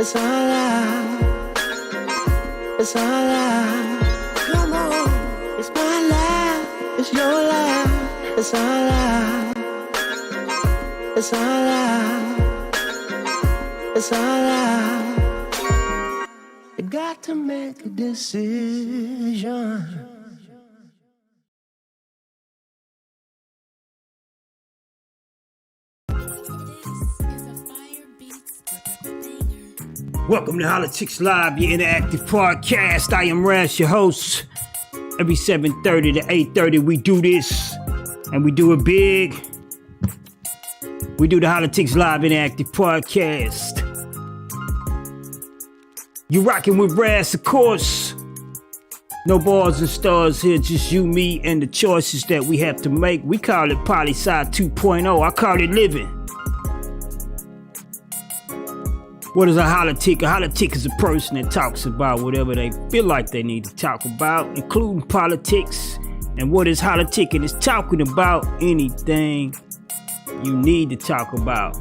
It's all life. It's all life. Come on. It's my life. It's your life. It's all life. It's all life. It's all life. You got to make a decision. Welcome to Hollatics Live, your interactive podcast. I am Rash, your host. Every 7:30 to 8:30 we do this, and we do it big. We do the Hollatics Live interactive podcast. You rocking with Rash, of course. No bars and stars here, just you, me, and the choices that we have to make. We call it Poli-Sci 2.0. I call it living. What is a Holla-tic? A Holla-tic is a person that talks about whatever they feel like they need to talk about, including politics. And what is Holla-ticking? It's talking about anything you need to talk about,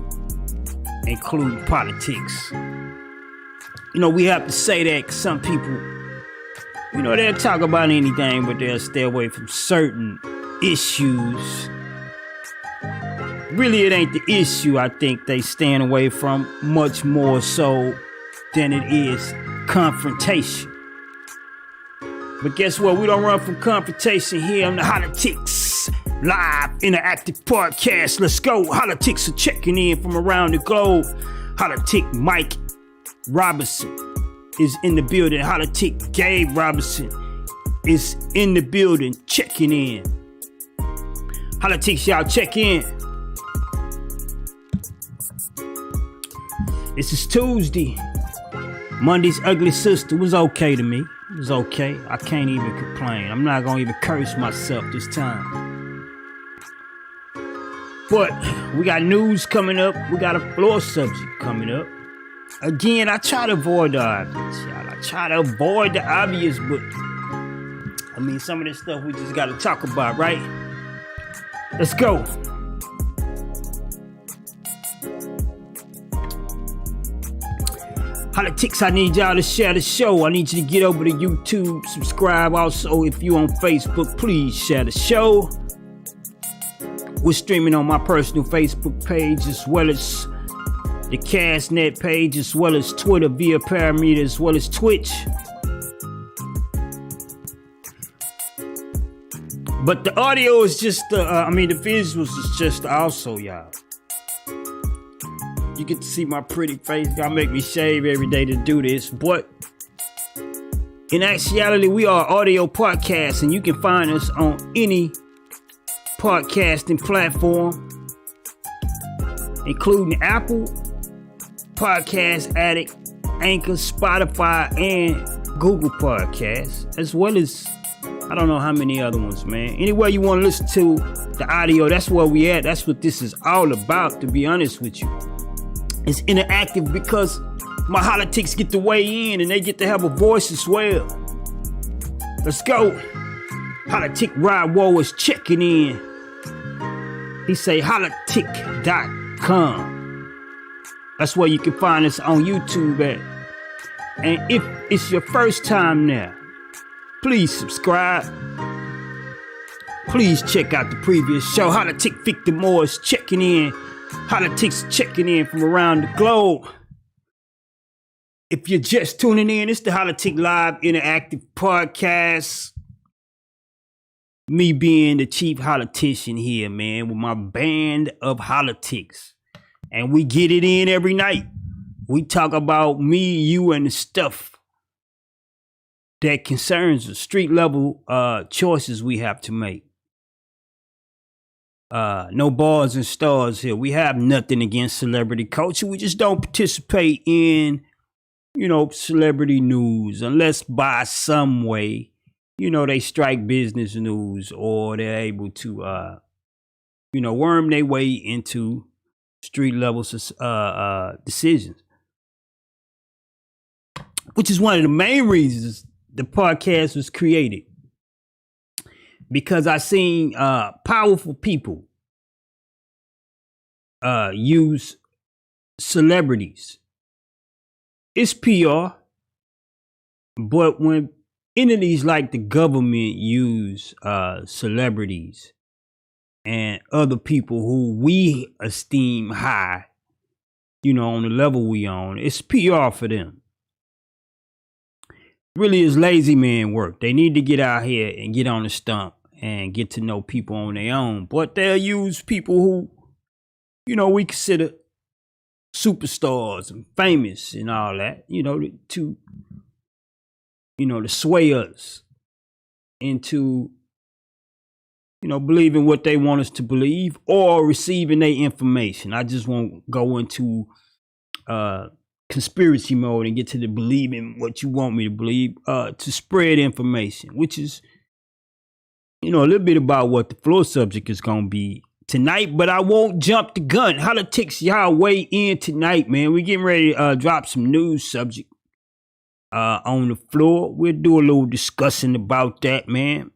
including politics. You know, we have to say that because some people, you know, they'll talk about anything, but they'll stay away from certain issues. Really, it ain't the issue I think they stand away from, much more so than it is confrontation. But guess what? We don't run from confrontation here on the Hollatics Live interactive podcast. Let's go. Hollatics are checking in from around the globe. Hollatic Mike Robinson is in the building. Hollatic Gabe Robinson is in the building checking in. Hollatics, y'all check in. This is Tuesday. Monday's ugly sister was okay to me. It was okay. I can't even complain. I'm not gonna even curse myself this time. But we got news coming up. We got a floor subject coming up. Again, I try to avoid the obvious, y'all. I try to avoid the obvious, but I mean, some of this stuff we just gotta talk about, right? Let's go. Hollatics, I need y'all to share the show. I need you to get over to YouTube, subscribe. Also, if you on Facebook, please share the show. We're streaming on my personal Facebook page, as well as the Castnet page, as well as Twitter via Parameter, as well as Twitch. But the audio is just, the visuals is just also, y'all. You get to see my pretty face. Y'all make me shave every day to do this. But in actuality, we are audio podcasts, and you can find us on any podcasting platform, including Apple, Podcast Addict, Anchor, Spotify, and Google Podcasts, as well as I don't know how many other ones, man. Anywhere you want to listen to the audio, that's where we at. That's what this is all about, to be honest with you. It's interactive because my Hollatics get to weigh in and they get to have a voice as well. Let's go. Hollatic Rod Woe is checking in. He say hollatic.com. That's where you can find us on YouTube at. And if it's your first time there, please subscribe. Please check out the previous show. Hollatic Victor Moore is checking in. Hollatics checking in from around the globe. If you're just tuning in, it's the Hollatic Live interactive podcast. Me being the chief Hollatician here, man, with my band of Hollatics. And we get it in every night. We talk about me, you, and the stuff that concerns the street level choices we have to make. No bars and stars here. We have nothing against celebrity culture. We just don't participate in, you know, celebrity news unless by some way, you know, they strike business news or they're able to, you know, worm their way into street level decisions. Which is one of the main reasons the podcast was created. Because I seen powerful people use celebrities it's PR, but when entities like the government use celebrities and other people who we esteem high, on the level we on, it's PR for them. Really is lazy man work. They need to get out here and get on the stump and get to know people on their own. But they'll use people who, we consider superstars and famous and all that, to sway us into, believing what they want us to believe or receiving their information. I just won't go into conspiracy mode and get to the believing what you want me to believe, to spread information, which is, a little bit about what the floor subject is going to be tonight, but I won't jump the gun. Holla-tics, y'all weigh in tonight, man. We're getting ready to drop some news subject on the floor. We'll do a little discussing about that, man.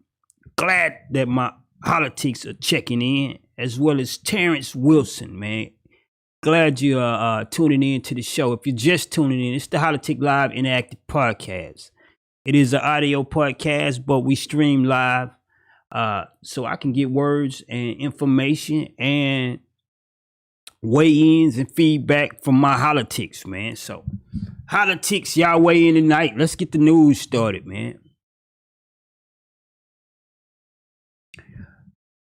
Glad that my Hollatics are checking in, as well as Terrence Wilson, man. Glad you are tuning in to the show. If you're just tuning in, it's the Holla-tic Live Interactive Podcast. It is an audio podcast, but we stream live, so I can get words and information and weigh-ins and feedback from my Hollatics, man. So, Hollatics, y'all weigh in tonight. Let's get the news started, man.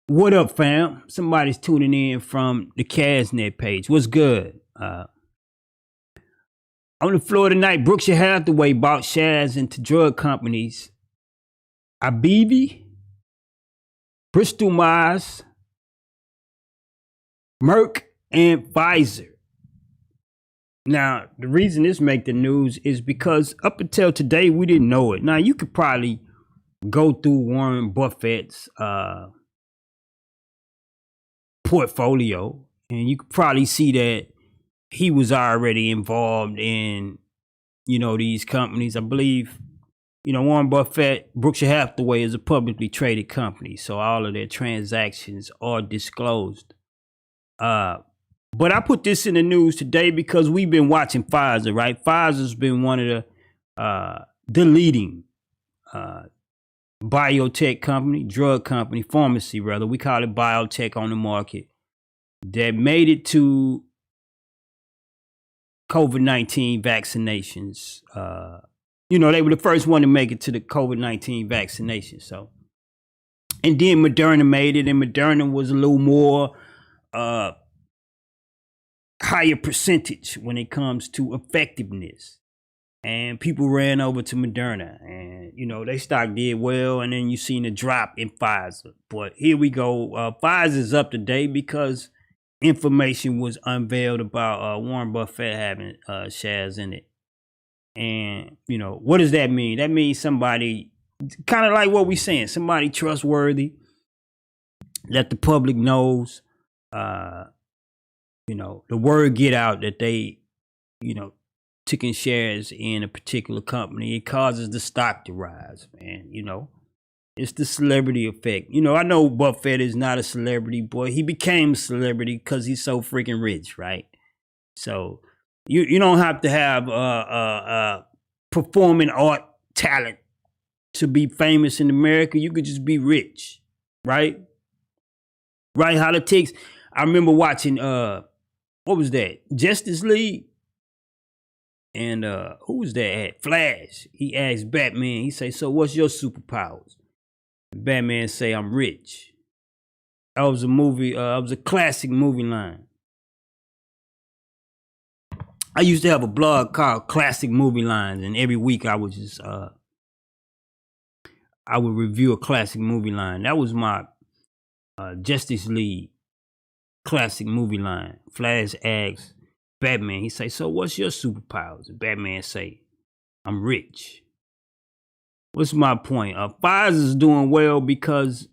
What up, fam? Somebody's tuning in from the Casnet page. What's good? On the floor tonight, Berkshire Hathaway bought shares into drug companies Abibi, Bristol Myers, Merck, and Pfizer. Now, the reason this make the news is because up until today, we didn't know it. Now, you could probably go through Warren Buffett's portfolio, and you could probably see that he was already involved in, these companies. I believe, Warren Buffett, Berkshire Hathaway is a publicly traded company, so all of their transactions are disclosed. But I put this in the news today because we've been watching Pfizer, right? Pfizer's been one of the leading biotech company, drug company, pharmacy rather. We call it biotech on the market that made it to COVID-19 vaccinations. They were the first one to make it to the COVID-19 vaccination. So, and then Moderna made it, and Moderna was a little more higher percentage when it comes to effectiveness. And people ran over to Moderna, and they stock did well, and then you seen a drop in Pfizer. But here we go. Pfizer's up today because information was unveiled about Warren Buffett having shares in it. And what does that mean? That means somebody, kind of like what we're saying, somebody trustworthy that the public knows. The word get out that they, taking shares in a particular company, it causes the stock to rise, man. It's the celebrity effect. I know Buffett is not a celebrity, boy. He became a celebrity because he's so freaking rich, right? So you don't have to have performing art talent to be famous in America. You could just be rich, right? Right, Hollatics. I remember watching what was that? Justice League. And who was that at? Flash. He asked Batman, he say, so what's your superpowers? Batman say, I'm rich. That was a movie, it was a classic movie line. I used to have a blog called Classic Movie Lines, and every week I would just I would review a classic movie line. That was my Justice League classic movie line. Flash asks Batman, he say, so what's your superpowers? And Batman say, I'm rich. What's my point? Pfizer's doing well because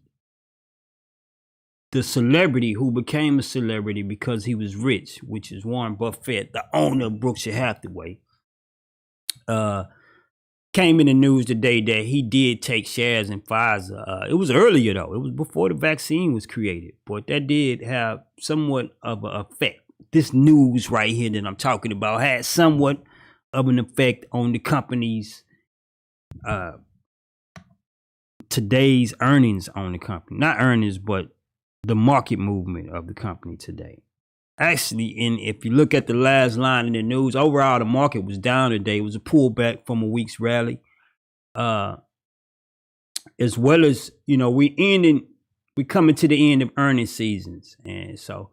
the celebrity who became a celebrity because he was rich, which is Warren Buffett, the owner of Berkshire Hathaway, came in the news today that he did take shares in Pfizer. It was earlier, though. It was before the vaccine was created. But that did have somewhat of an effect. This news right here that I'm talking about had somewhat of an effect on the company's uh, today's earnings on the company. Not earnings, but the market movement of the company today. Actually, if you look at the last line in the news, overall the market was down today. It was a pullback from a week's rally. As well as, we coming to the end of earnings seasons. And so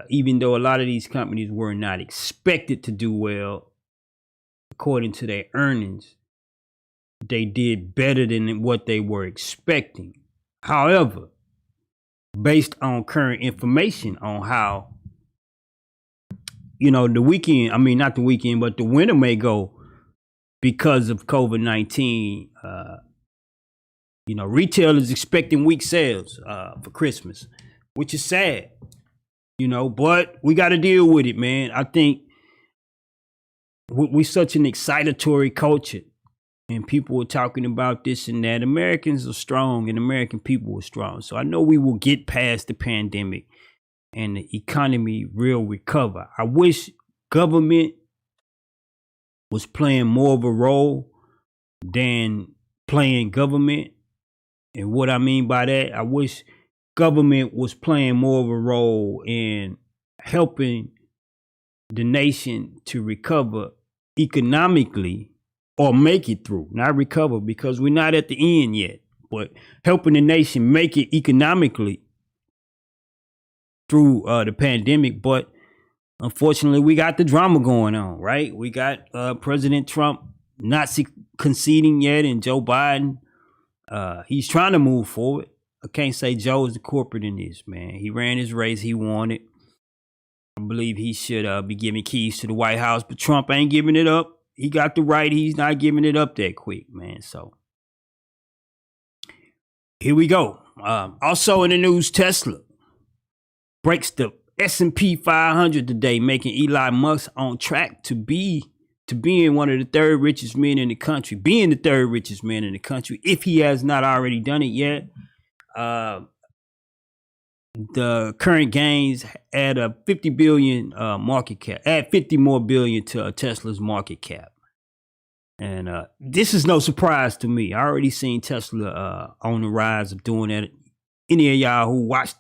even though a lot of these companies were not expected to do well according to their earnings, they did better than what they were expecting. However, based on current information on how, the weekend, not the weekend, but the winter may go because of COVID-19, retail is expecting weak sales for Christmas, which is sad, but we got to deal with it, man. I think we're such an excitatory culture, and people are talking about this and that. Americans are strong, and American people are strong. So I know we will get past the pandemic and the economy will recover. I wish government was playing more of a role than playing government. And what I mean by that, I wish government was playing more of a role in helping the nation to recover economically or make it through. Not recover, because we're not at the end yet, but helping the nation make it economically through the pandemic. But unfortunately, we got the drama going on, right? We got President Trump not conceding yet, and Joe Biden, he's trying to move forward. I can't say Joe is the corporate in this, man. He ran his race. He won it. I believe he should be giving keys to the White House, but Trump ain't giving it up. He got the right. He's not giving it up that quick, man. So here we go. Also in the news, Tesla breaks the S&P 500 today, making Elon Musk on track to being one of the third richest men in the country, if he has not already done it yet. The current gains add a 50 billion market cap, add 50 more billion to Tesla's market cap. And this is no surprise to me. I already seen Tesla on the rise of doing that. Any of y'all who watched,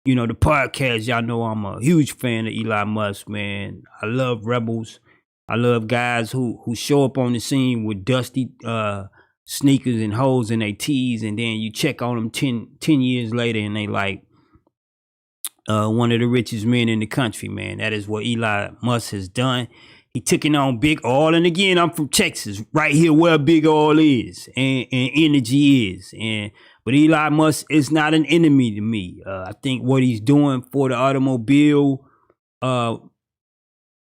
the podcast, y'all know I'm a huge fan of Elon Musk, man. I love rebels. I love guys who show up on the scene with dusty sneakers and holes in their tees, and then you check on them 10 years later and they like one of the richest men in the country, man. That is what Elon Musk has done. He took it on big oil, and again, I'm from Texas, right here where big oil is and energy is. But Elon Musk is not an enemy to me. I think what he's doing for the automobile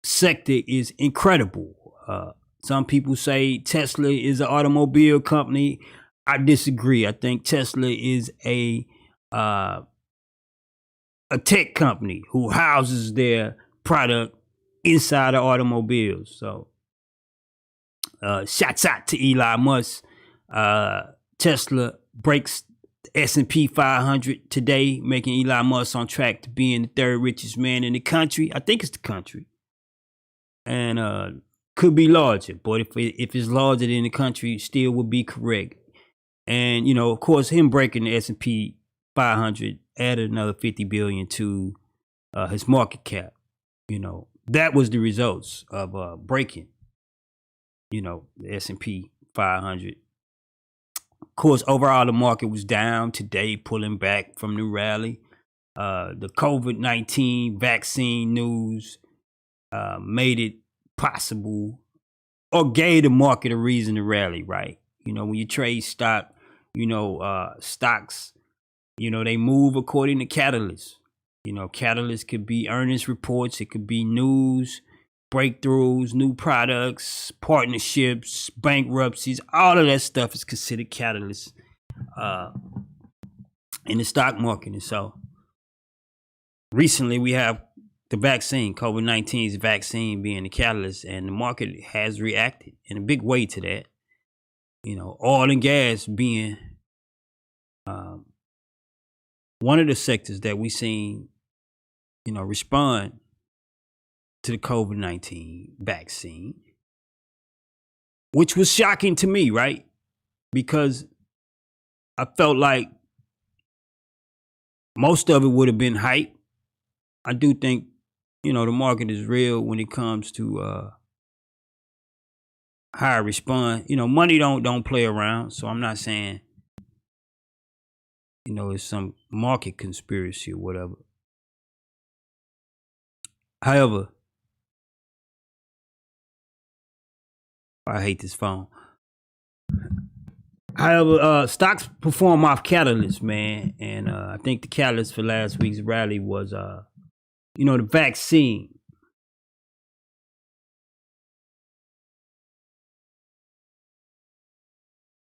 sector is incredible. Some people say Tesla is an automobile company. I disagree. I think Tesla is a tech company who houses their product inside of automobiles. So shouts out to Elon Musk. Tesla breaks the S&P 500 today, making Elon Musk on track to being the third richest man in the country. I think it's the country. And could be larger, but if it's larger than the country, still would be correct. And of course, him breaking the S&P 500 added another 50 billion to his market cap. That was the results of breaking the S&P 500. Of course, overall the market was down today, pulling back from the rally. The COVID-19 vaccine news made it possible, or gave the market a reason to rally, right? When you trade stock, stocks, they move according to catalysts. Catalysts could be earnings reports, it could be news, breakthroughs, new products, partnerships, bankruptcies. All of that stuff is considered catalysts in the stock market. And so recently we have the vaccine, COVID-19's vaccine being the catalyst, and the market has reacted in a big way to that. Oil and gas being one of the sectors that we seen, respond to the COVID-19 vaccine, which was shocking to me, right? Because I felt like most of it would have been hype. I do think, the market is real when it comes to how I respond. Money don't play around, so I'm not saying, it's some market conspiracy or whatever. However, I hate this phone. However, stocks perform off catalysts, man. And I think the catalyst for last week's rally was, the vaccine.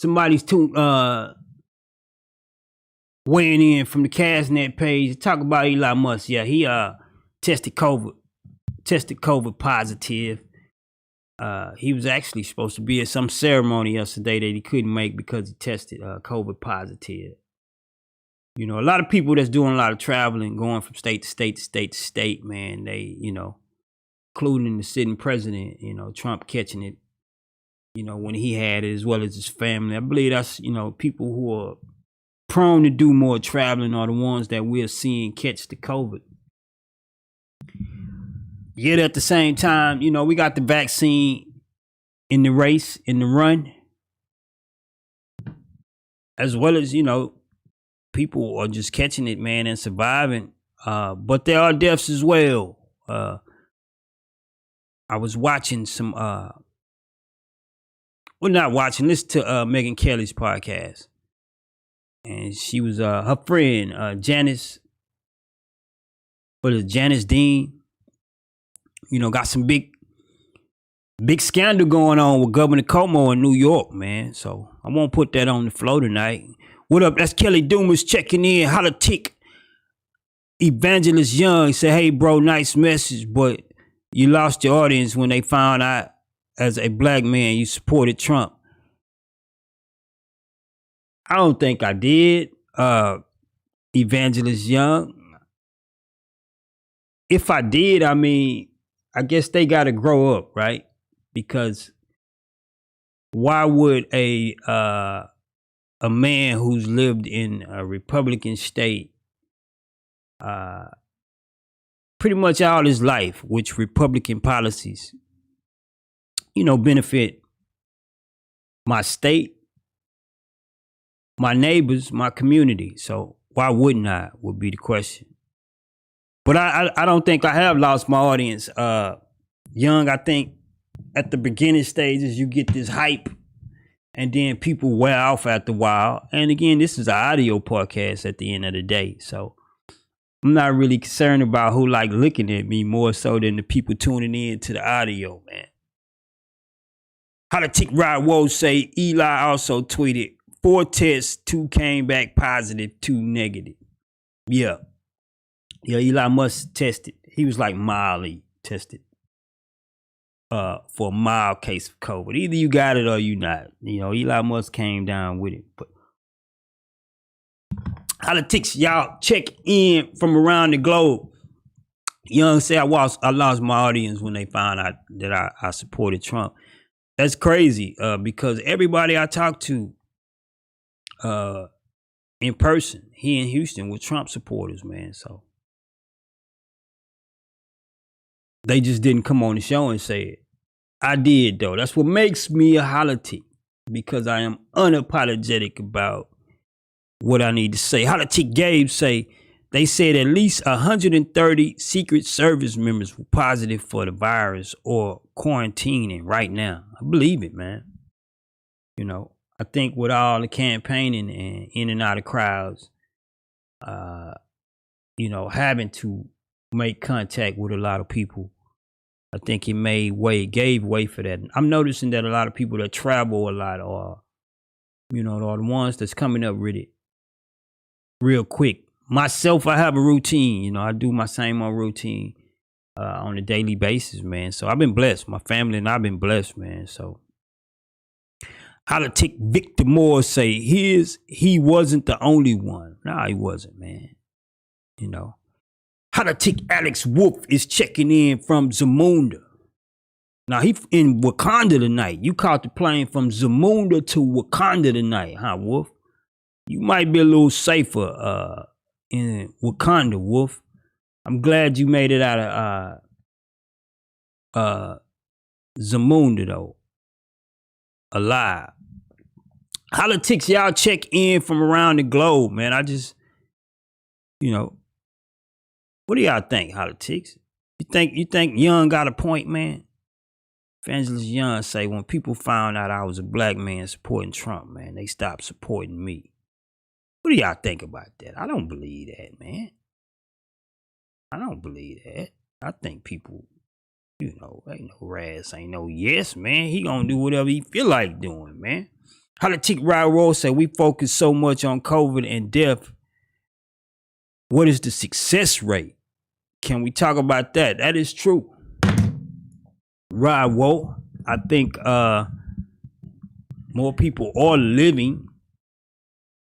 Somebody's weighing in from the Castnet page to talk about Elon Musk. Yeah, he tested COVID positive. He was actually supposed to be at some ceremony yesterday that he couldn't make because he tested COVID positive. A lot of people that's doing a lot of traveling, going from state to state to state to state, man, they, including the sitting president, Trump catching it, when he had it, as well as his family. I believe that's, people who are prone to do more traveling are the ones that we're seeing catch the COVID. Yet at the same time, we got the vaccine in the race, in the run, as well as, people are just catching it, man, and surviving. But there are deaths as well. I was watching some, not watching, listen to Megyn Kelly's podcast. And she was, her friend, Janice Dean, got some big scandal going on with Governor Cuomo in New York, man. So I won't put that on the floor tonight. What up? That's Kelly Dumas checking in. Holla-tics. Evangelist Young said, hey, bro, nice message, but you lost your audience when they found out as a black man you supported Trump. I don't think I did, Evangelist Young. If I did, I guess they got to grow up, right? Because why would a man who's lived in a Republican state pretty much all his life, which Republican policies, benefit my state, my neighbors, my community. So why wouldn't I, would be the question. But I don't think I have lost my audience. Young, I think at the beginning stages, you get this hype and then people wear off after a while. And again, this is an audio podcast at the end of the day. So I'm not really concerned about who like looking at me more so than the people tuning in to the audio, man. Holla-tics Rod Woe say Eli also tweeted 4 tests, 2 came back positive, 2 negative. Yeah, Eli Musk tested. He was like mildly tested for a mild case of COVID. Either you got it or you not. Eli Musk came down with it. But Holla-tics, y'all check in from around the globe. Young said I lost my audience when they found out that I supported Trump. That's crazy because everybody I talked to in person here in Houston were Trump supporters, man. So they just didn't come on the show and say it. I did, though. That's what makes me a Holla-tic, because I am unapologetic about what I need to say. Holla-tic Gabe say they said at least 130 Secret Service members were positive for the virus or quarantining right now. I believe it, man. I think with all the campaigning and in and out of crowds, having to make contact with a lot of people, I think it gave way for that. I'm noticing that a lot of people that travel a lot are, are the ones that's coming up with it real quick. Myself, I have a routine. I do my same old routine on a daily basis, man. So I've been blessed. My family and I've been blessed, man. So Holla-tics Victor Moore say he wasn't the only one. Nah, he wasn't, man. Holla-tic Alex Wolf is checking in from Zamunda. Now, he in Wakanda tonight. You caught the plane from Zamunda to Wakanda tonight, huh, Wolf? You might be a little safer in Wakanda, Wolf. I'm glad you made it out of Zamunda, though. Alive. Hollatics, y'all check in from around the globe, man. I just, what do y'all think, Hollatics? You think Young got a point, man? Evangelist Young say, when people found out I was a black man supporting Trump, man, they stopped supporting me. What do y'all think about that? I don't believe that, man. I don't believe that. I think people, ain't no Raz, ain't no yes, man. He gonna do whatever he feel like doing, man. Holla-tic Roll say, we focus so much on COVID and death. What is the success rate? Can we talk about that? That is true. Woe, I think more people are living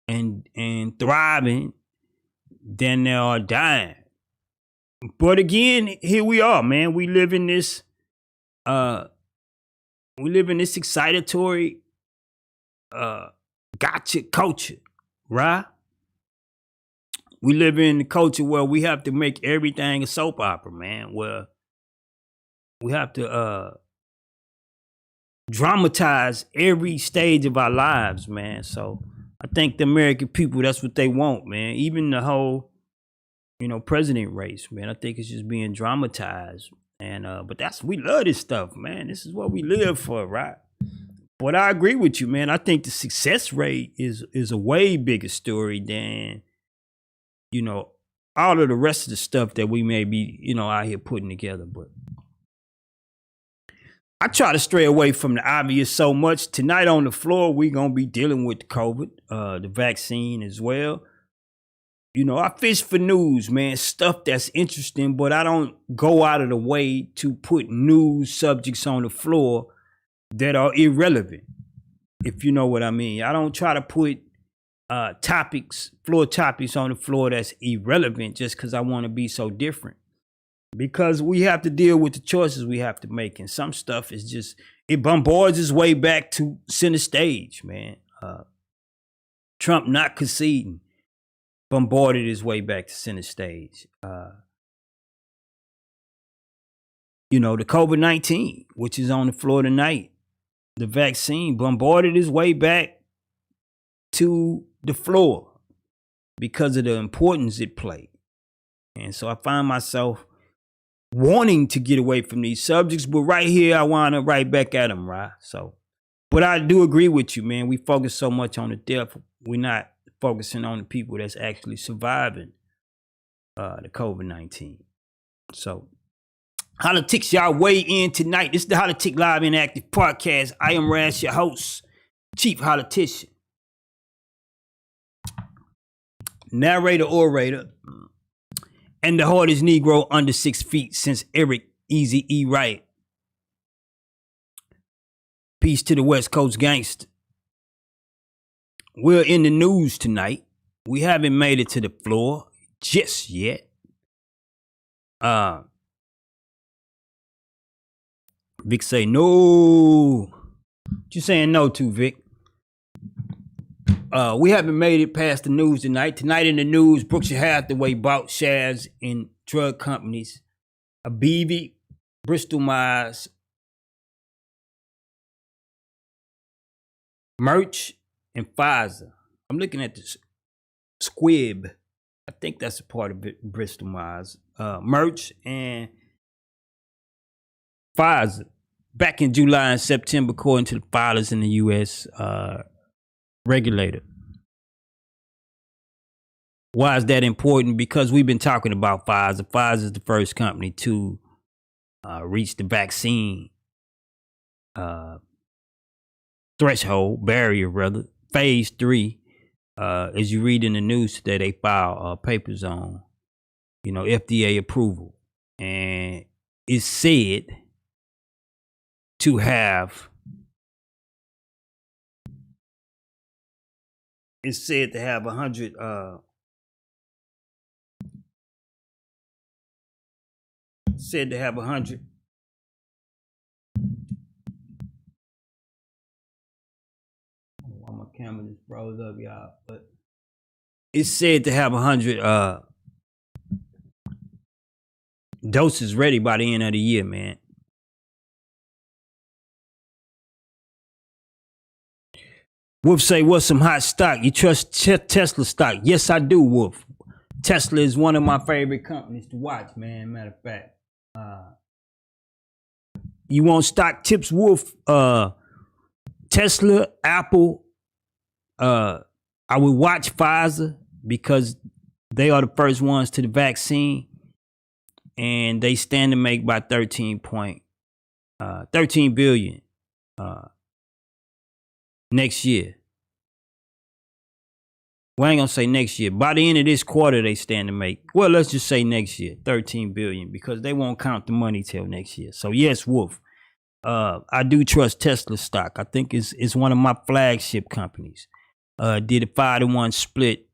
and thriving than they are dying. But again, here we are, man. We live in this excitatory gotcha culture, right? We live in the culture where we have to make everything a soap opera, man. Where we have to dramatize every stage of our lives, man. So I think the American people, that's what they want, man. Even the whole, president race, man. I think it's just being dramatized. And but we love this stuff, man. This is what we live for, right? But I agree with you, man. I think the success rate is a way bigger story than, all of the rest of the stuff that we may be, out here putting together. But I try to stray away from the obvious so much. Tonight on the floor, we're going to be dealing with COVID, the vaccine as well. I fish for news, man, stuff that's interesting, but I don't go out of the way to put news subjects on the floor that are irrelevant, if you know what I mean. I don't try to put floor topics on the floor that's irrelevant just because I want to be so different. Because we have to deal with the choices we have to make. And some stuff is just, it bombards its way back to center stage, man. Trump not conceding bombarded his way back to center stage. The COVID-19, which is on the floor tonight, the vaccine bombarded his way back to the floor because of the importance it played. And so I find myself wanting to get away from these subjects, but right here I want to right back at them, right? So, but I do agree with you, man. We focus so much on the death, we're not focusing on the people that's actually surviving the COVID-19. So, Hollatics, y'all weigh in tonight. This is the Holla-tic Live Interactive Podcast. I am Raz, your host, Chief Hollatician, narrator, orator, and the hardest Negro under 6 feet since Eric Easy E. Wright. Peace to the West Coast gangster. We're in the news tonight. We haven't made it to the floor just yet. Vic say no. What you saying no to, Vic? We haven't made it past the news tonight. Tonight in the news, Berkshire Hathaway bought shares in drug companies Abivi, Bristol Myers, Merch, and Pfizer. I'm looking at this Squibb. I think that's a part of it, Bristol Myers. Merch and Pfizer. Back in July and September, according to the filers in the U.S. Regulator. Why is that important? Because we've been talking about Pfizer. Pfizer is the first company to reach the vaccine threshold, barrier rather, phase 3. As you read in the news today, they filed papers on, FDA approval. And it's said to have it's said to have 100 said to have 100. Why my camera just froze up, y'all? But it's said to have 100 doses ready by the end of the year, man. Wolf say, what's some hot stock? You trust Tesla stock? Yes, I do, Wolf. Tesla is one of my favorite companies to watch, man. Matter of fact. You want stock tips, Wolf? Tesla, Apple. I would watch Pfizer because they are the first ones to the vaccine. And they stand to make about 13 billion next year. Well, I ain't gonna say next year. By the end of this quarter, they stand to make, well, let's just say next year, 13 billion, because they won't count the money till next year. So yes, Wolf, I do trust Tesla stock. I think it's one of my flagship companies. Did a 5-to-1 split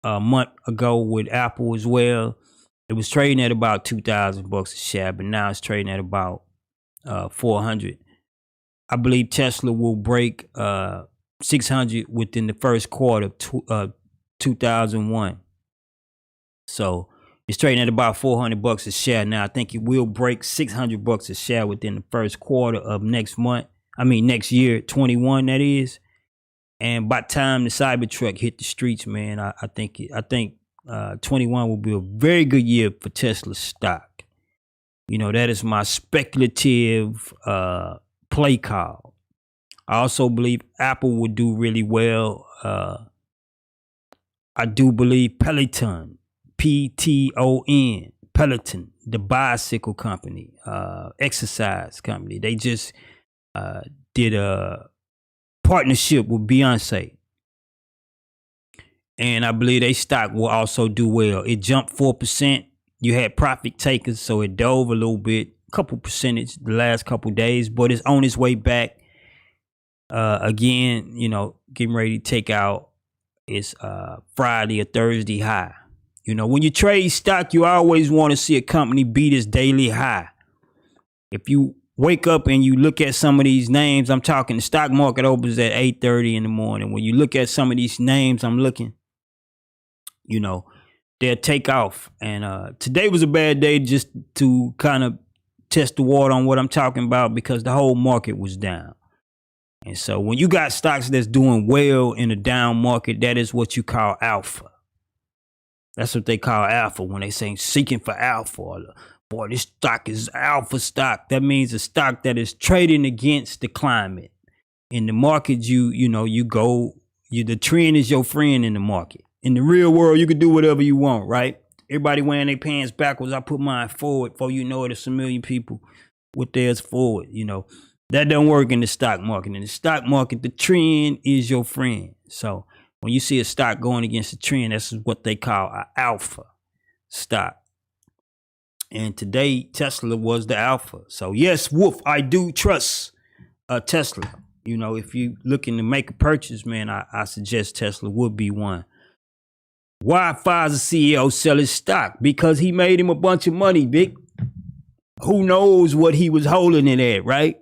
a month ago with Apple as well. It was trading at about $2,000 a share, but now it's trading at about 400. I believe Tesla will break 600 within the first quarter of 2001. So it's trading at about $400 a share now. I think it will break $600 a share within the first quarter of next year, 21. That is. And by the time the Cybertruck hit the streets, man, I think 21 will be a very good year for Tesla stock. You know, that is my speculative play call. I also believe Apple will do really well. I do believe Peloton, P-T-O-N, Peloton, the bicycle company, exercise company. They just did a partnership with Beyonce. And I believe they stock will also do well. It jumped 4%. You had profit takers, so it dove a little bit, couple percentage the last couple days, but it's on its way back. Again, you know, getting ready to take out its Friday or Thursday high. You know, when you trade stock, you always want to see a company beat its daily high. If you wake up and you look at some of these names, I'm talking the stock market opens at 8:30 in the morning. When you look at some of these names, I'm looking, you know, they'll take off. And today was a bad day just to kind of test the water on what I'm talking about because the whole market was down. And so when you got stocks that's doing well in a down market, that is what you call alpha. That's what they call alpha when they say seeking for alpha. Or, boy, this stock is alpha stock. That means a stock that is trading against the climate. In the market, the trend is your friend in the market. In the real world, you can do whatever you want, right? Everybody wearing their pants backwards. I put mine forward. Before you know it, it's a million people with theirs forward, you know. That don't work in the stock market. In the stock market, the trend is your friend. So when you see a stock going against the trend, that's what they call an alpha stock. And today, Tesla was the alpha. So yes, Wolf, I do trust Tesla. You know, if you looking to make a purchase, man, I suggest Tesla would be one. Why Pfizer CEO sell his stock? Because he made him a bunch of money, Vic. Who knows what he was holding it at, right?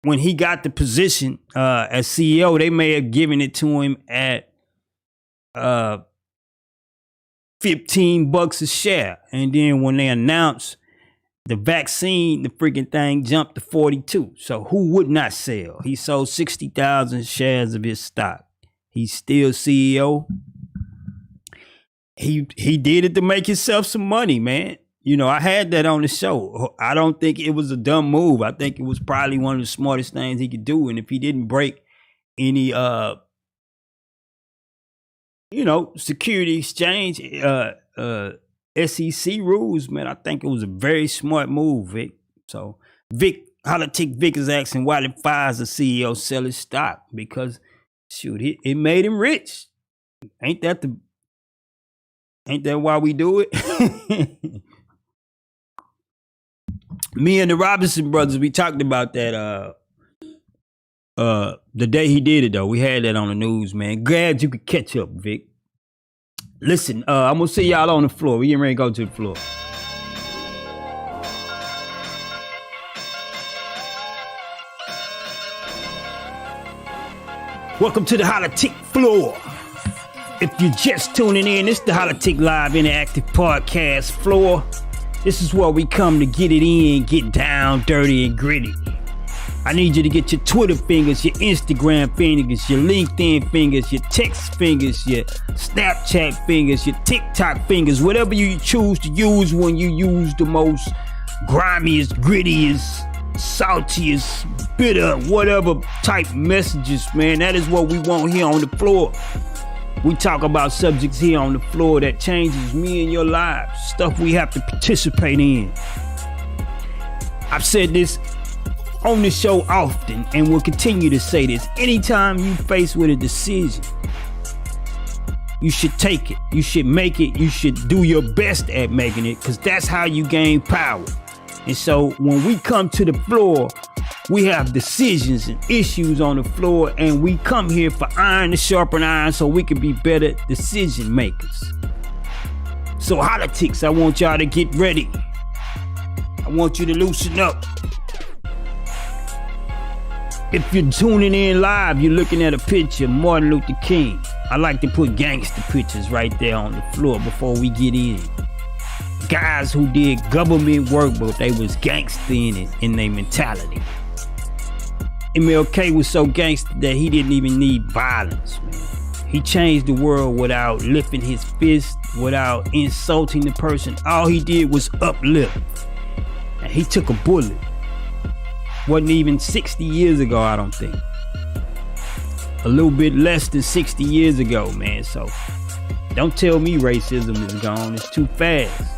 When he got the position as CEO, they may have given it to him at $15 a share. And then when they announced the vaccine, the freaking thing jumped to 42. So who would not sell? He sold 60,000 shares of his stock. He's still CEO. He did it to make himself some money, man. You know, I had that on the show. I don't think it was a dumb move. I think it was probably one of the smartest things he could do. And if he didn't break any, security exchange, SEC rules, man, I think it was a very smart move, Vic. So Holla-tics Vic is asking, why did Pfizer CEO sell his stock? Because, shoot, it made him rich. Ain't that why we do it? Me and the Robinson brothers, we talked about that the day he did it, though. We had that on the news, man. Glad you could catch up, Vic. Listen, I'm gonna see y'all on the floor. We getting ready to go to the floor. Welcome to the Holla-tics floor. If you're just tuning in, it's the Holla-tics Live Interactive Podcast floor. This is where we come to get it in, get down, dirty, and gritty. I need you to get your Twitter fingers, your Instagram fingers, your LinkedIn fingers, your text fingers, your Snapchat fingers, your TikTok fingers, whatever you choose to use when you use the most grimiest, grittiest, saltiest, bitter, whatever type messages, man. That is what we want here on the floor. We talk about subjects here on the floor that changes me and your lives, stuff we have to participate in. I've said this on the show often and will continue to say this. Anytime you faced with a decision, you should take it, you should make it, you should do your best at making it, because that's how you gain power. And so when we come to the floor, we have decisions and issues on the floor, and we come here for iron to sharpen iron so we can be better decision makers. So Hollatics, I want y'all to get ready. I want you to loosen up. If you're tuning in live, you're looking at a picture of Martin Luther King. I like to put gangster pictures right there on the floor before we get in. Guys who did government work, but they was gangster in their mentality. MLK was so gangster that he didn't even need violence, man. He changed the world without lifting his fist, without insulting the person. All he did was uplift. And he took a bullet. Wasn't even 60 years ago, I don't think. A little bit less than 60 years ago, man. So don't tell me racism is gone. It's too fast.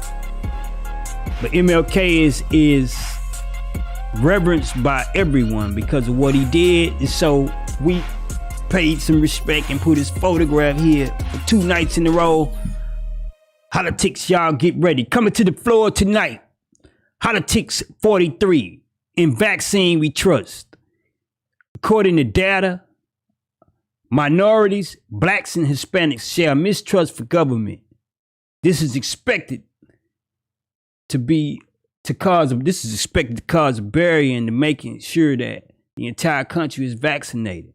But MLK is reverenced by everyone because of what he did. And so we paid some respect and put his photograph here for 2 nights in a row. Hollatics, y'all get ready. Coming to the floor tonight. Hollatics 43. In vaccine we trust. According to data, minorities, blacks, and Hispanics share mistrust for government. This is expected to cause a barrier into making sure that the entire country is vaccinated.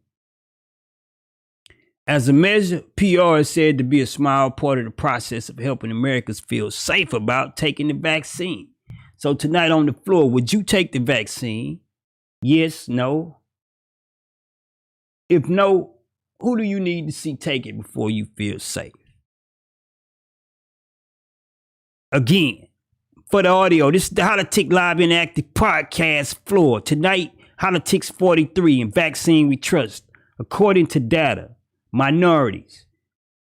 As a measure, PR is said to be a small part of the process of helping Americans feel safe about taking the vaccine. So tonight on the floor, would you take the vaccine? Yes, no. If no, who do you need to see take it before you feel safe? Again, for the audio, this is the Holla-tics Live Interactive Podcast floor. Tonight, Hollatics 43, in vaccine we trust. According to data, minorities,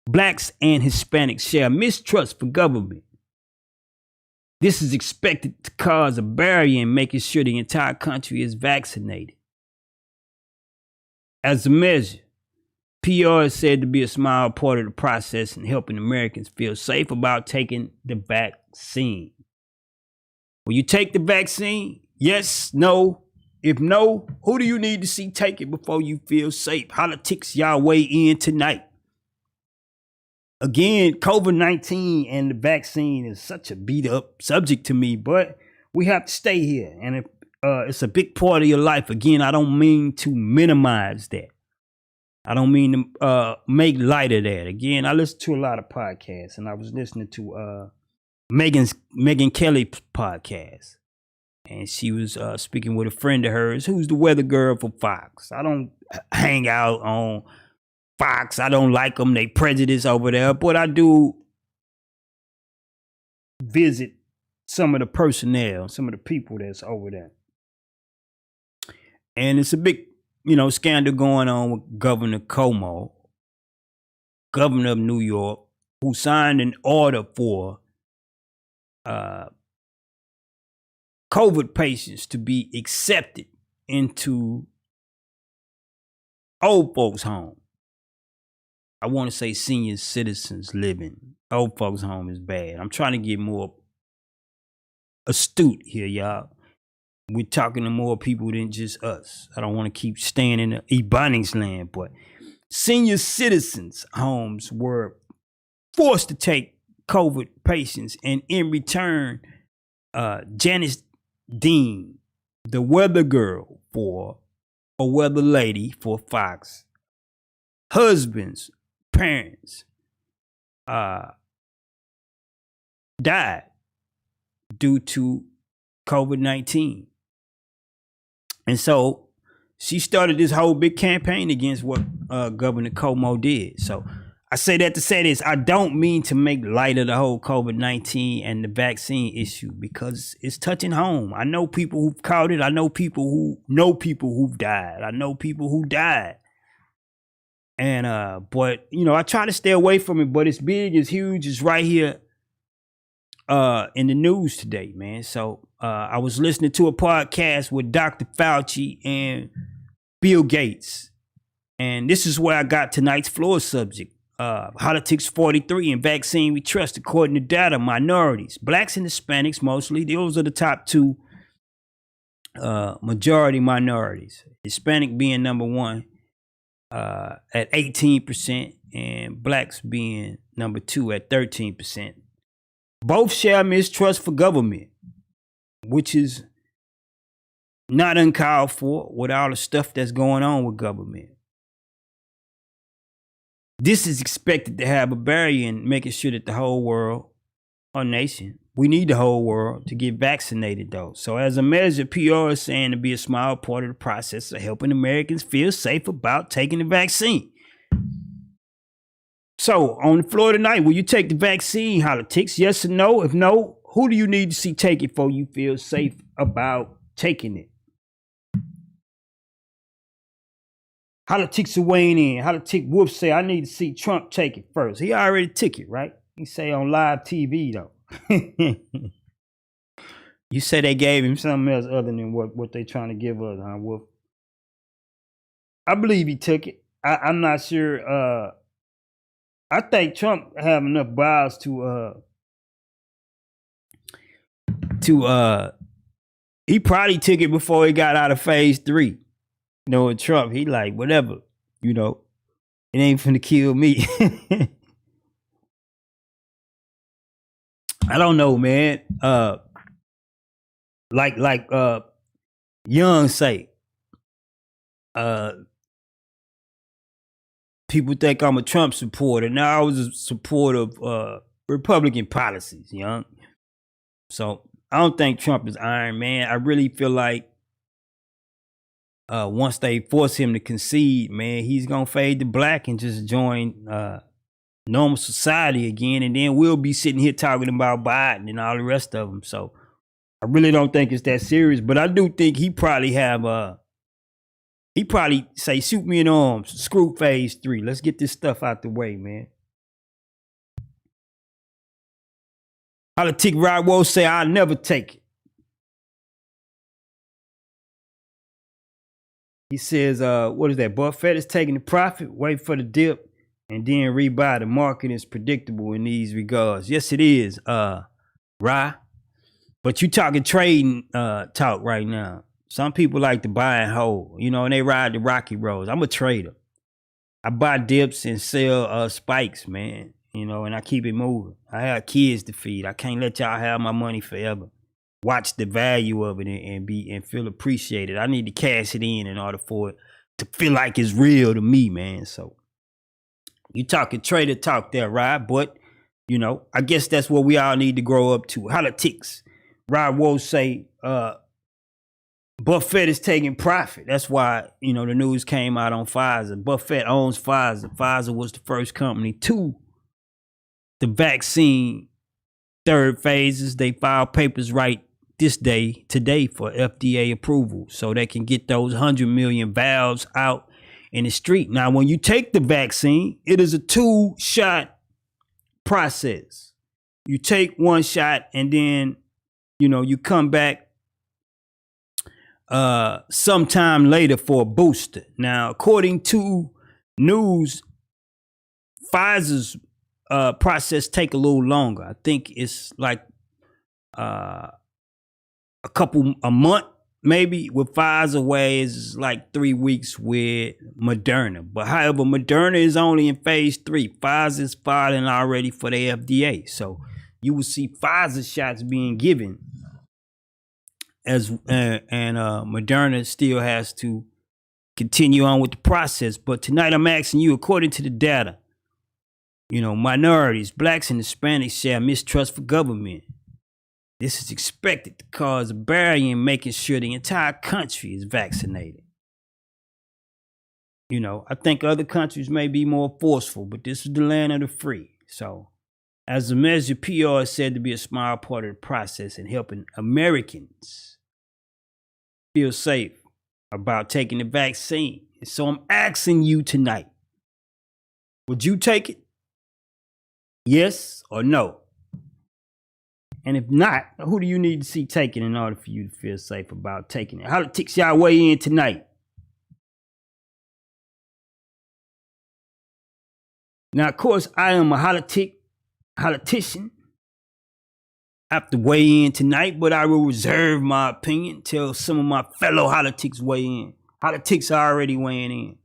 blacks, and Hispanics share mistrust for government. This is expected to cause a barrier in making sure the entire country is vaccinated. As a measure, PR is said to be a small part of the process in helping Americans feel safe about taking the vaccine. Will you take the vaccine? Yes, no. If no, who do you need to see take it before you feel safe? Hollatics, y'all weigh in tonight. Again, COVID-19 and the vaccine is such a beat up subject to me, but we have to stay here. And if it's a big part of your life, again, I don't mean to minimize that. I don't mean to make light of that. Again, I listen to a lot of podcasts, and I was listening to Megyn Kelly's podcast. And she was speaking with a friend of hers who's the weather girl for Fox. I don't hang out on Fox. I don't like them. They prejudice over there. But I do visit some of the personnel, some of the people that's over there. And it's a big, scandal going on with Governor Cuomo, governor of New York, who signed an order for COVID patients to be accepted into old folks' home. I want to say senior citizens living. Old folks' home is bad. I'm trying to get more astute here, y'all. We're talking to more people than just us. I don't want to keep staying in the Ebonics land, but senior citizens' homes were forced to take COVID patients, and in return, Janice Dean, the weather girl for, or weather lady for Fox, husbands, parents died due to COVID-19. And so she started this whole big campaign against what Governor Cuomo did. So I say that to say this. I don't mean to make light of the whole COVID-19 and the vaccine issue because it's touching home. I know people who've caught it. I know people who've died. I know people who died. And but you know, I try to stay away from it, but it's big, it's huge, it's right here in the news today, man. So I was listening to a podcast with Dr. Fauci and Bill Gates. And this is where I got tonight's floor subject. Hollatics 43 and vaccine we trust according to data, minorities, blacks and Hispanics mostly. Those are the top two majority minorities. Hispanic being number one at 18% and blacks being number two at 13%. Both share mistrust for government, which is not uncalled for with all the stuff that's going on with government. This is expected to have a barrier in making sure that the whole world or nation, we need the whole world to get vaccinated though. So as a measure, PR is saying to be a small part of the process of helping Americans feel safe about taking the vaccine. So on the floor tonight, will you take the vaccine, Hollatics? Yes or no? If no, who do you need to see take it before you feel safe about taking it? Hollatics are weighing in. Hollatic Wolf say, I need to see Trump take it first. He already took it, right? He say on live TV, though. You say they gave him something else other than what they trying to give us, huh, Wolf? I believe he took it. I'm not sure. I think Trump have enough balls to he probably took it before he got out of phase 3. You know, with Trump, he like, whatever, you know, it ain't finna kill me. I don't know, man. Like Young say, people think I'm a Trump supporter. Now I was a supporter of Republican policies, Young. So I don't think Trump is Iron Man. I really feel like once they force him to concede, man, he's gonna fade to black and just join normal society again, and then we'll be sitting here talking about Biden and all the rest of them. So I really don't think it's that serious, but I do think he probably have he probably say, shoot me in the arms, screw phase 3. Let's get this stuff out the way, man. Hollatic Rodwell say, I'll never take it. He says, what is that? Buffett is taking the profit, wait for the dip, and then rebuy. The market is predictable in these regards. Yes, it is, Rye. But you talking trading talk right now. Some people like to buy and hold, you know, and they ride the rocky roads. I'm a trader. I buy dips and sell spikes, man, you know, and I keep it moving. I have kids to feed. I can't let y'all have my money forever. Watch the value of it and feel appreciated. I need to cash it in order for it to feel like it's real to me, man. So you talking trader talk there, right? But, you know, I guess that's what we all need to grow up to. Hollatics. Rod Woe say, Buffett is taking profit. That's why, you know, the news came out on Pfizer. Buffett owns Pfizer. Pfizer was the first company to the vaccine third phases. They filed papers today for FDA approval so they can get those 100 million valves out in the street. Now, when you take the vaccine, it is a 2-shot process. You take one shot and then, you know, you come back sometime later for a booster. Now, according to news, Pfizer's process take a little longer. I think it's like a month maybe with Pfizer, where it's like 3 weeks with Moderna. But however, Moderna is only in phase 3. Pfizer's filing already for the FDA. So you will see Pfizer shots being given as and Moderna still has to continue on with the process. But tonight I'm asking you, according to the data, minorities, blacks, and Hispanics share mistrust for government. This is expected to cause a barrier in making sure the entire country is vaccinated. I think other countries may be more forceful, but this is the land of the free. So, as a measure, PR is said to be a small part of the process in helping Americans feel safe about taking the vaccine. So I'm asking you tonight, would you take it? Yes or no? And if not, who do you need to see taking in order for you to feel safe about taking it? Holla-tics, y'all weigh in tonight. Now, of course, I am a Hollatican. I have to weigh in tonight, but I will reserve my opinion till some of my fellow Hollatics weigh in. Hollatics are already weighing in.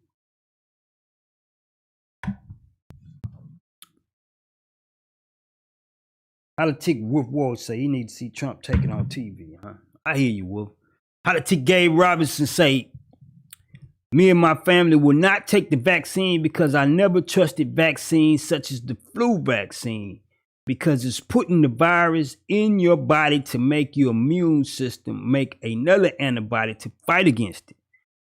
Hollatic Wolf Ward say he need to see Trump taken on TV, huh? I hear you, Wolf. Hollatic Gabe Robinson say, me and my family will not take the vaccine because I never trusted vaccines such as the flu vaccine, because it's putting the virus in your body to make your immune system make another antibody to fight against it.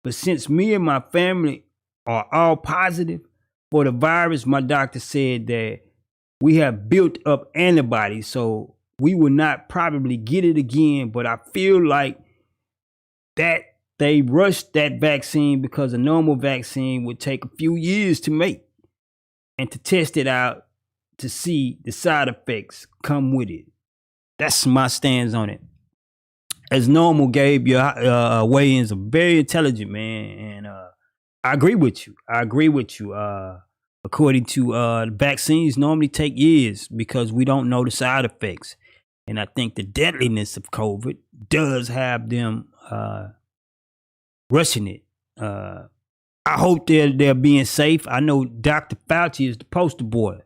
But since me and my family are all positive for the virus, my doctor said that we have built up antibodies, so we will not probably get it again. But I feel like that they rushed that vaccine because a normal vaccine would take a few years to make and to test it out to see the side effects come with it. That's my stance on it. As normal, Gabe, your weigh-ins are very intelligent, man, and I agree with you. According to vaccines, normally take years because we don't know the side effects, and I think the deadliness of COVID does have them rushing it. I hope they're being safe. I know Dr. Fauci is the poster boy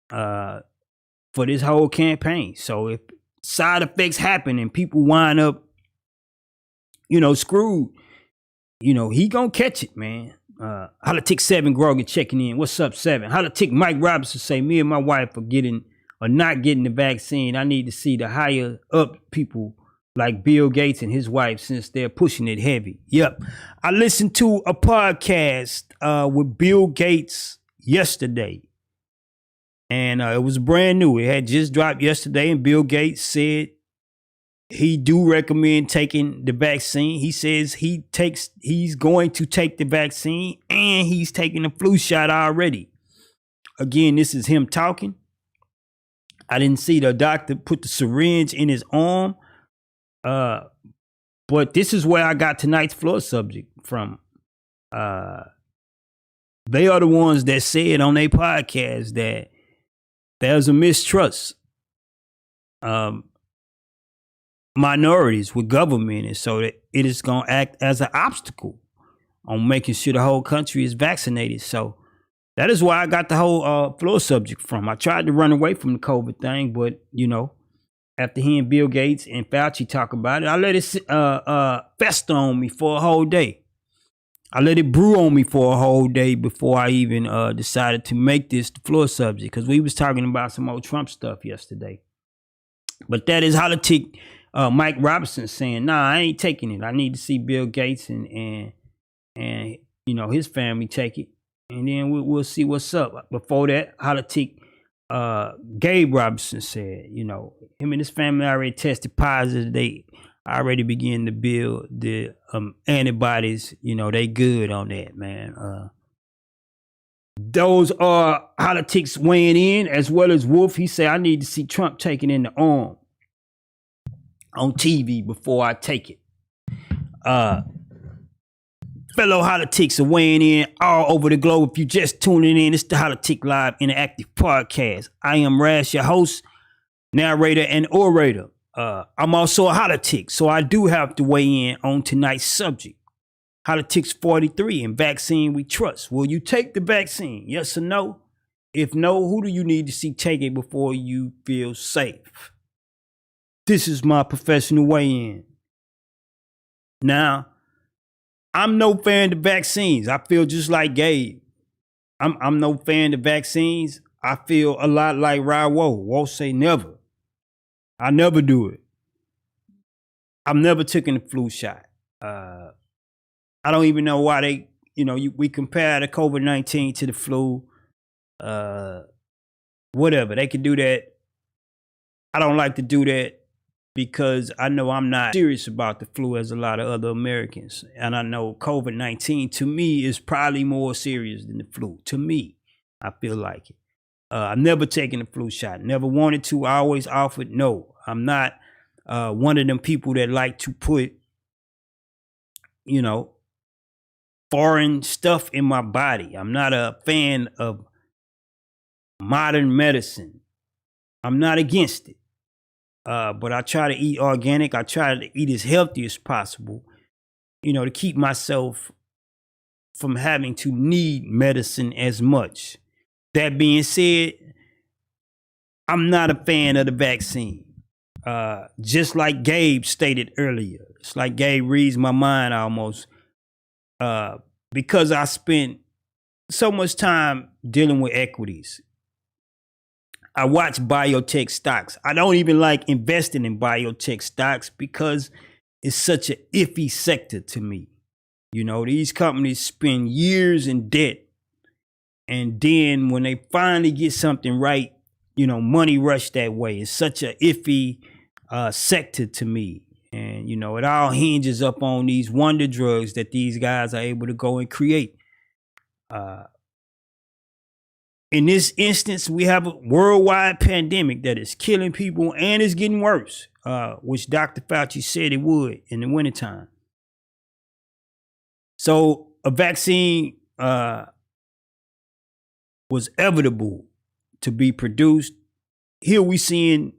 for this whole campaign. So if side effects happen and people wind up, screwed, he gonna catch it, man. Holla-tics 7 Grogan checking in. What's up, 7? Holla-tics Mike Robinson say, me and my wife are not getting the vaccine. I need to see the higher up people like Bill Gates and his wife, since they're pushing it heavy. Yep. I listened to a podcast with Bill Gates yesterday, and it was brand new. It had just dropped yesterday, and Bill Gates said he do recommend taking the vaccine. He says he's going to take the vaccine, and he's taking the flu shot already. Again, this is him talking. I didn't see the doctor put the syringe in his arm. But this is where I got tonight's floor subject from. They are the ones that said on their podcast that there's a mistrust minorities with government, and so that it is going to act as an obstacle on making sure the whole country is vaccinated. So that is where I got the whole floor subject from. I tried to run away from the COVID thing, but after hearing Bill Gates and Fauci talk about it, I let it fester on me for a whole day. I let it brew on me for a whole day before I even decided to make this the floor subject, because we was talking about some old Trump stuff yesterday. But that is Holla-tics Mike Robinson saying, nah, I ain't taking it. I need to see Bill Gates and his family take it, and then we'll see what's up. Before that, Holla-tics Gabe Robinson said, him and his family already tested positive. They already began to build the antibodies. They good on that, man. Those are Holla-tics weighing in, as well as Wolf. He said, I need to see Trump taken in the arm on TV before I take it. Fellow Hollatics are weighing in all over the globe. If you're just tuning in, it's the Holla-tics Live Interactive Podcast. I am Rash, your host, narrator, and orator. I'm also a Holla-tic, so I do have to weigh in on tonight's subject. Holla-tics 43, and vaccine we trust. Will you take the vaccine? Yes or no? If no, who do you need to see take it before you feel safe? This is my professional weigh-in. Now, I'm no fan of vaccines. I feel just like Gabe. I'm no fan of vaccines. I feel a lot like Rawo. Won't say never. I never do it. I've never taken a flu shot. I don't even know why they, we compare the COVID-19 to the flu. Whatever. They can do that. I don't like to do that because I know I'm not serious about the flu as a lot of other Americans. And I know COVID-19 to me is probably more serious than the flu. To me, I feel like it. I've never taken a flu shot. Never wanted to. I always offered. No, I'm not one of them people that like to put, foreign stuff in my body. I'm not a fan of modern medicine. I'm not against it. But I try to eat organic. I try to eat as healthy as possible, to keep myself from having to need medicine as much. That being said, I'm not a fan of the vaccine. Just like Gabe stated earlier, it's like Gabe reads my mind almost. Because I spent so much time dealing with equities. I watch biotech stocks. I don't even like investing in biotech stocks because it's such an iffy sector to me. These companies spend years in debt. And then when they finally get something right, money rush that way. It's such an iffy sector to me. And, it all hinges up on these wonder drugs that these guys are able to go and create. In this instance, we have a worldwide pandemic that is killing people and is getting worse, which Dr. Fauci said it would in the wintertime. So a vaccine was inevitable to be produced. Here we seeing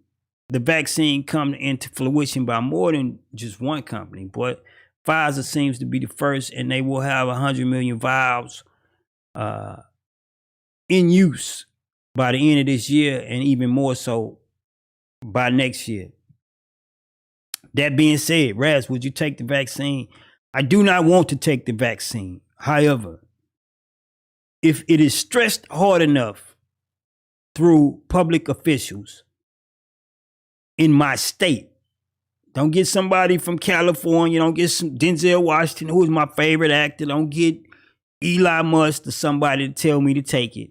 the vaccine come into fruition by more than just one company, but Pfizer seems to be the first, and they will have 100 million vials in use by the end of this year, and even more so by next year. That being said, Raz, would you take the vaccine? I do not want to take the vaccine. However, if it is stressed hard enough through public officials in my state, don't get somebody from California, don't get some Denzel Washington, who is my favorite actor, don't get Elon Musk or somebody to tell me to take it.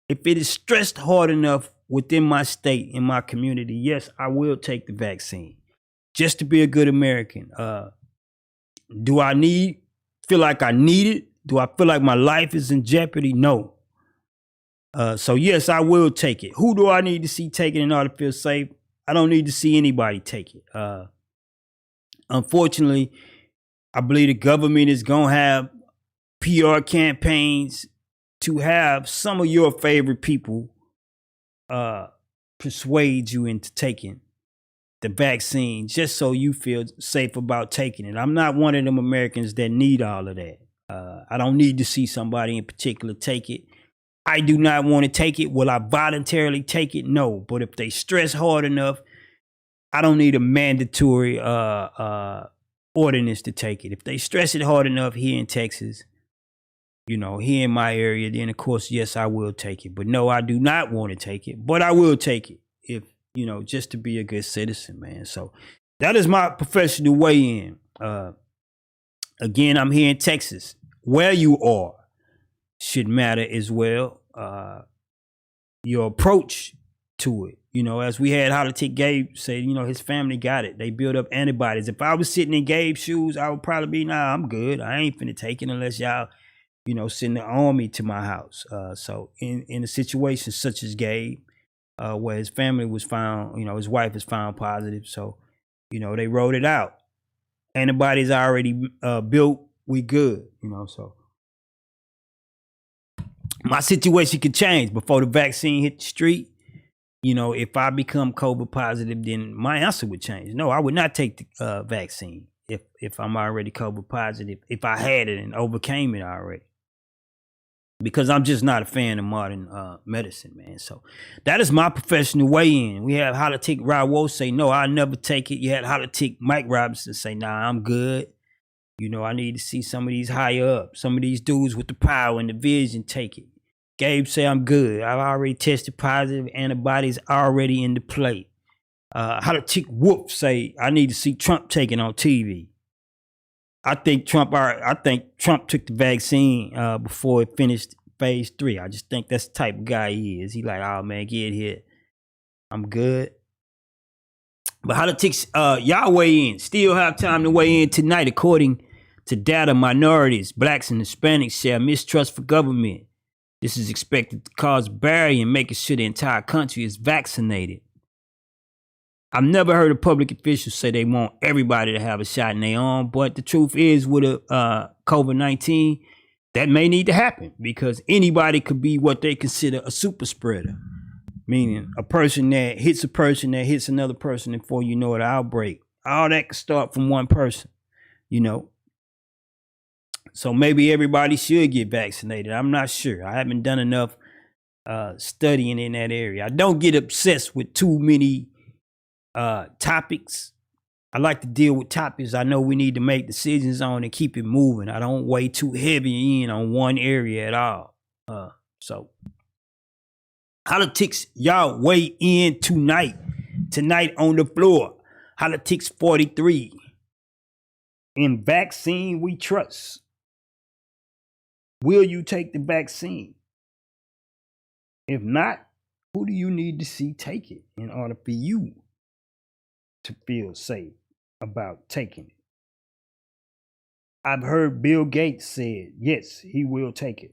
If it is stressed hard enough within my state, in my community, yes, I will take the vaccine just to be a good American. Do I feel like I need it? Do I feel like my life is in jeopardy? No. So yes, I will take it. Who do I need to see take it in order to feel safe? I don't need to see anybody take it. Unfortunately, I believe the government is going to have PR campaigns to have some of your favorite people persuade you into taking the vaccine just so you feel safe about taking it. I'm not one of them Americans that need all of that. I don't need to see somebody in particular take it. I do not want to take it. Will I voluntarily take it? No. But if they stress hard enough, I don't need a mandatory ordinance to take it. If they stress it hard enough here in Texas, here in my area, then of course, yes, I will take it. But no, I do not want to take it, but I will take it if, just to be a good citizen, man. So that is my professional way in. Again, I'm here in Texas. Where you are should matter as well. Your approach to it. As we had Holla-tics Gabe say, his family got it. They built up antibodies. If I was sitting in Gabe's shoes, I would probably be, nah, I'm good. I ain't finna take it unless y'all, send the army to my house. So in a situation such as Gabe, where his family was found, his wife was found positive. So, they wrote it out. Antibodies already built. We good, so. My situation could change before the vaccine hit the street. If I become COVID positive, then my answer would change. No, I would not take the vaccine if I'm already COVID positive, if I had it and overcame it already. Because I'm just not a fan of modern medicine, man. So that is my professional way in. We have Holla-tics Rawo say, no, I'll never take it. You had Holla-tics Mike Robinson say, nah, I'm good. You know, I need to see some of these higher up, some of these dudes with the power and the vision take it. Gabe say I'm good. I've already tested positive. Antibodies already in the plate. Holla-tics Wolf say I need to see Trump taken on TV. I think Trump took the vaccine before it finished phase 3. I just think that's the type of guy he is. He like, oh man, get here. I'm good. But Hollatics, y'all weigh in. Still have time to weigh in tonight. According to data, minorities, blacks, and Hispanics share mistrust for government. This is expected to cause barrier in making sure the entire country is vaccinated. I've never heard of public officials say they want everybody to have a shot in their arm, but the truth is with COVID-19, that may need to happen because anybody could be what they consider a super spreader. Meaning a person that hits another person, and before you know it, outbreak. All that could start from one person, you know. So maybe everybody should get vaccinated. I'm not sure. I haven't done enough studying in that area. I don't get obsessed with too many topics. I like to deal with topics I know we need to make decisions on and keep it moving. I don't weigh too heavy in on one area at all. So Hollatics, y'all weigh in tonight on the floor. Hollatics 43. In vaccine we trust. Will you take the vaccine? If not, who do you need to see take it in order for you to feel safe about taking it? I've heard Bill Gates said, yes, he will take it.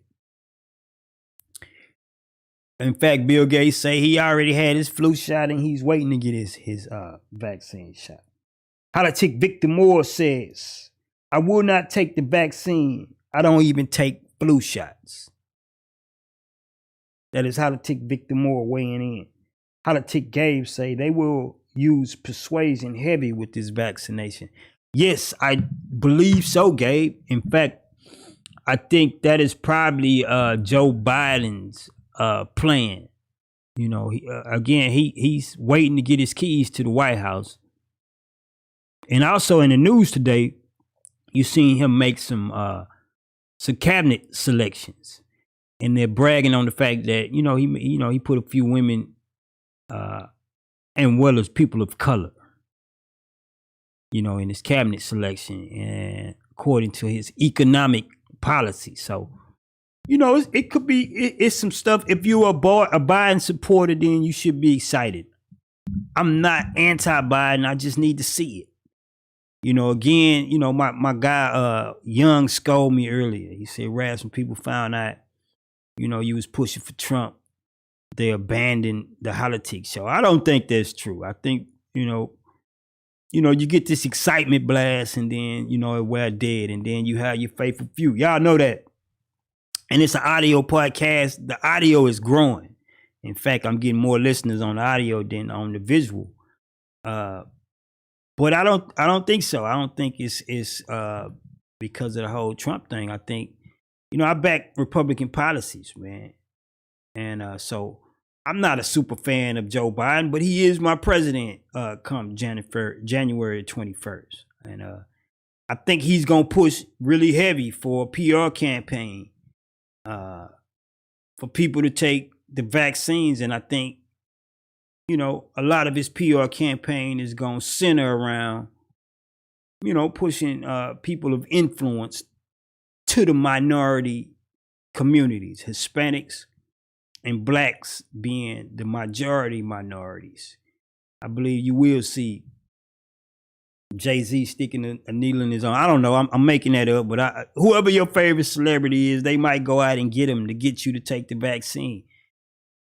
In fact, Bill Gates say he already had his flu shot and he's waiting to get his vaccine shot. Holla-tics Victor Moore says, I will not take the vaccine. I don't even take flu shots. That is Holla-tics Victor Moore weighing in. Holla-tics Gabe say they will use persuasion heavy with this vaccination. Yes, I believe so, Gabe. In fact, I think that is probably Joe Biden's plan. You know, he's waiting to get his keys to the White House. And also in the news today, you seen him make some cabinet selections, and they're bragging on the fact that he put a few women and well as people of color, in his cabinet selection, and according to his economic policy. So, it could be it's some stuff. If you're a Biden supporter, then you should be excited. I'm not anti-Biden. I just need to see it. My guy Young scolded me earlier. He said, Rad, some people found out, you was pushing for Trump. They abandoned the Holla-tics show. I don't think that's true. I think, you get this excitement blast and then, it wear dead, and then you have your faithful few. Y'all know that. And it's an audio podcast. The audio is growing. In fact, I'm getting more listeners on the audio than on the visual. But I don't think so. I don't think it's because of the whole Trump thing. I think, I back Republican policies, man. And so I'm not a super fan of Joe Biden, but he is my president come January 21st. And I think he's going to push really heavy for a PR campaign for people to take the vaccines. And I think, a lot of his PR campaign is going to center around, pushing people of influence to the minority communities, Hispanics and blacks being the majority minorities. I believe you will see Jay-Z sticking a needle in his arm. I don't know. I'm making that up, but whoever your favorite celebrity is, they might go out and get him to get you to take the vaccine.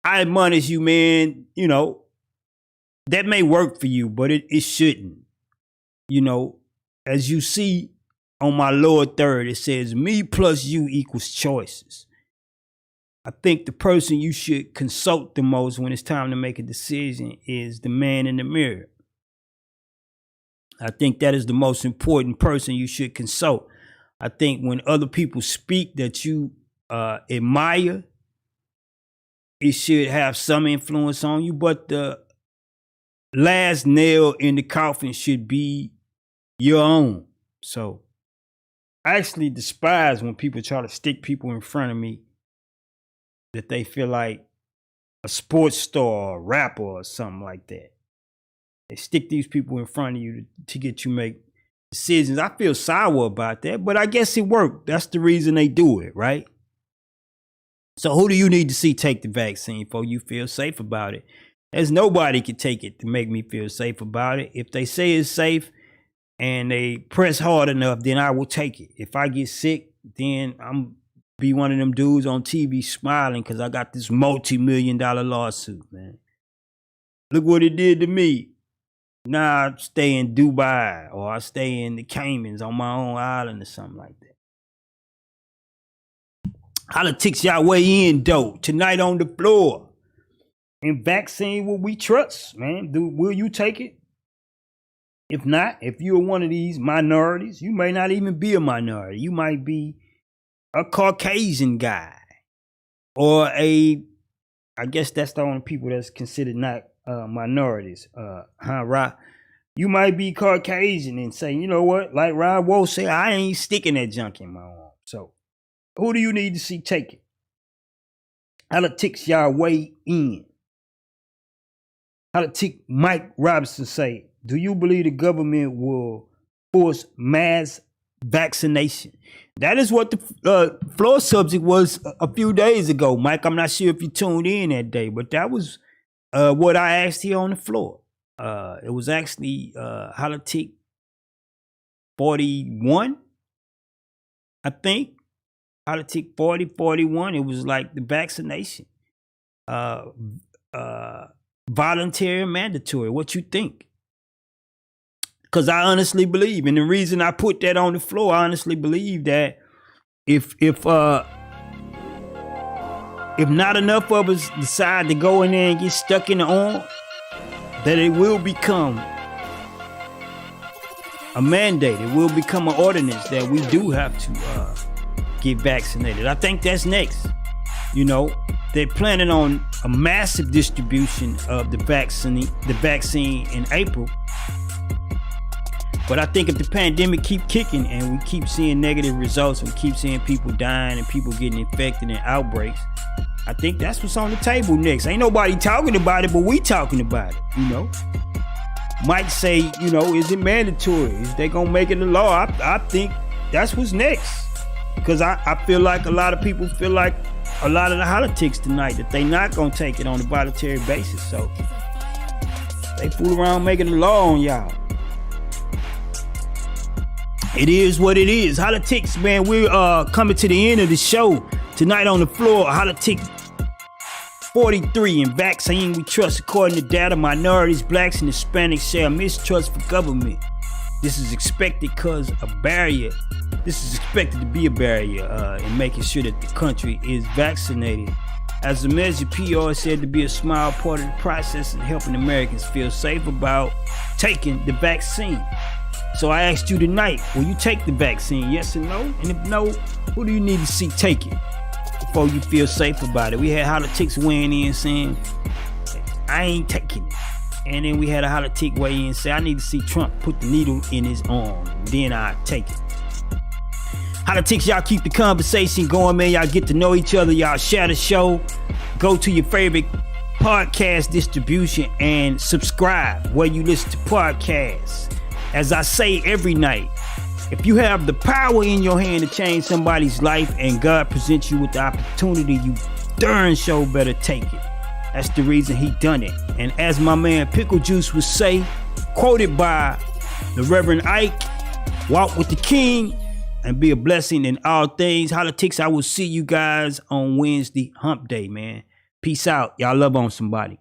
I admonish you, man, that may work for you, but it shouldn't. As you see on my lower third, it says me plus you equals choices. I think the person you should consult the most when it's time to make a decision is the man in the mirror. I think that is the most important person you should consult. I think when other people speak that you admire, it should have some influence on you, but the last nail in the coffin should be your own. So I actually despise when people try to stick people in front of me that they feel like a sports star or a rapper or something like that. They stick these people in front of you to get you make decisions. I feel sour about that, but I guess it worked. That's the reason they do it, right? So who do you need to see take the vaccine before you feel safe about it? There's nobody can take it to make me feel safe about it. If they say it's safe and they press hard enough, then I will take it. If I get sick, then I'm be one of them dudes on TV smiling because I got this multi-million-dollar lawsuit, man. Look what it did to me. Now I stay in Dubai or I stay in the Caymans on my own island or something like that. Holla-tics, y'all weigh in, though. Tonight on the floor. And vaccine, will we trust, man? Will you take it? If not, if you're one of these minorities, you may not even be a minority. You might be a Caucasian guy. Or I guess that's the only people that's considered not minorities. Right? You might be Caucasian and say, you know what? Like Rod Wolf said, I ain't sticking that junk in my arm. So, who do you need to see take it? Holla-tics, y'all weigh in. Holla-tics Mike Robinson say, do you believe the government will force mass vaccination? That is what the floor subject was a few days ago, Mike. I'm not sure if you tuned in that day, but that was what I asked here on the floor. It was actually Holla-tics 41, I think. Holla-tics 40, 41. It was like the vaccination. Voluntary and mandatory. What you think? Because I honestly believe, and the reason I put that on the floor, I honestly believe that if not enough of us decide to go in there and get stuck in the arm, that it will become a mandate. It will become an ordinance that we do have to get vaccinated. I think that's next. You know, they're planning on a massive distribution of the vaccine in April. But I think if the pandemic keep kicking and we keep seeing negative results and we keep seeing people dying and people getting infected and outbreaks, I think that's what's on the table next. Ain't nobody talking about it, but we talking about it, you know. Might say, you know, is it mandatory? Is they gonna make it a law? I think that's what's next. Because I feel like a lot of people feel like a lot of the Holla-tics tonight that they not gonna take it on a voluntary basis. So they fool around making a law on y'all. It is what it is. Holla-tics, man, we're coming to the end of the show. Tonight on the floor, Holla-tics 43 in vaccine we trust. According to data, minorities, blacks, and Hispanics share mistrust for government. This is expected because a barrier. This is expected to be a barrier in making sure that the country is vaccinated. As a measure, PR is said to be a small part of the process in helping Americans feel safe about taking the vaccine. So I asked you tonight, will you take the vaccine, yes or no? And if no, who do you need to see take it before you feel safe about it? We had Holla-tics weighing in saying, I ain't taking it. And then we had a Holla-tic weigh in and say, I need to see Trump put the needle in his arm. Then I take it. Holla-tics, y'all keep the conversation going, man. Y'all get to know each other. Y'all share the show. Go to your favorite podcast distribution and subscribe where you listen to podcasts. As I say every night, if you have the power in your hand to change somebody's life and God presents you with the opportunity, you darn sure better take it. That's the reason he done it. And as my man Pickle Juice would say, quoted by the Reverend Ike, walk with the king and be a blessing in all things. Holla-tics, I will see you guys on Wednesday, hump day, man. Peace out. Y'all love on somebody.